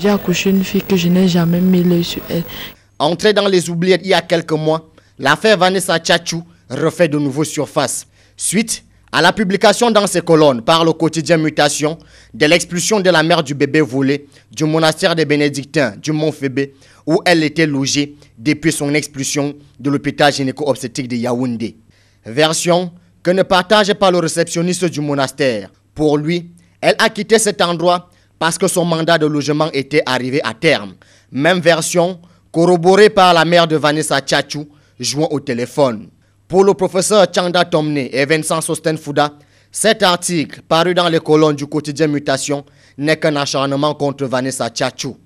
J'ai accouché une fille que je n'ai jamais mis l'œil sur elle. Entrée dans les oubliettes il y a quelques mois, l'affaire Vanessa Tchatchou refait de nouveau surface. Suite à la publication dans ses colonnes par le quotidien Mutation de l'expulsion de la mère du bébé volé du monastère des Bénédictins du Mont Fébé, où elle était logée depuis son expulsion de l'hôpital gynéco-obstétrique de Yaoundé. Version que ne partage pas le réceptionniste du monastère. Pour lui, elle a quitté cet endroit parce que son mandat de logement était arrivé à terme. Même version corroborée par la mère de Vanessa Tchatchou, jouant au téléphone. Pour le professeur Chanda Tomne et Vincent Sosten Fouda, cet article, paru dans les colonnes du quotidien Mutation, n'est qu'un acharnement contre Vanessa Tchatchou.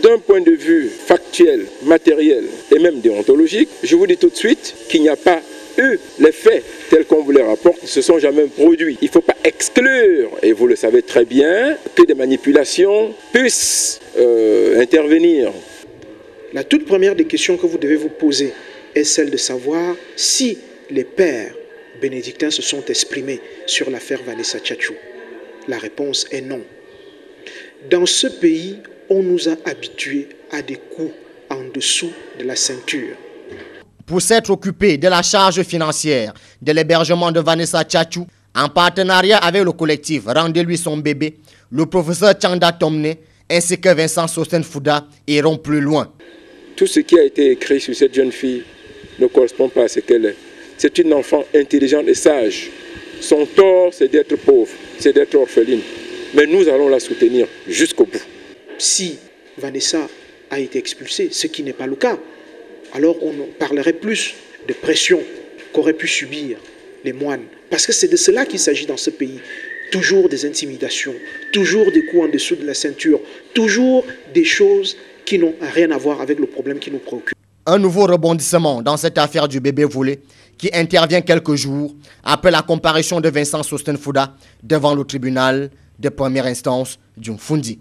D'un point de vue factuel, matériel et même déontologique, je vous dis tout de suite qu'il n'y a pas eu les faits tels qu'on vous les rapporte, ne se sont jamais produits. Il ne faut pas exclure, et vous le savez très bien, que des manipulations puissent intervenir. La toute première des questions que vous devez vous poser est celle de savoir si les pères bénédictins se sont exprimés sur l'affaire Vanessa Tchatchou. La réponse est non. Dans ce pays, on nous a habitués à des coups en dessous de la ceinture. Pour s'être occupé de la charge financière de l'hébergement de Vanessa Tchatchou, en partenariat avec le collectif Rendez-lui son bébé, le professeur Chanda Tomne ainsi que Vincent Sosten Fouda iront plus loin. Tout ce qui a été écrit sur cette jeune fille ne correspond pas à ce qu'elle est. C'est une enfant intelligente et sage. Son tort, c'est d'être pauvre, c'est d'être orpheline. Mais nous allons la soutenir jusqu'au bout. Si Vanessa a été expulsée, ce qui n'est pas le cas, alors on parlerait plus de pression qu'auraient pu subir les moines. Parce que c'est de cela qu'il s'agit dans ce pays. Toujours des intimidations, toujours des coups en dessous de la ceinture, toujours des choses qui n'ont rien à voir avec le problème qui nous préoccupe. Un nouveau rebondissement dans cette affaire du bébé volé qui intervient quelques jours après la comparution de Vincent Sosten Fouda devant le tribunal de première instance du Mfundi.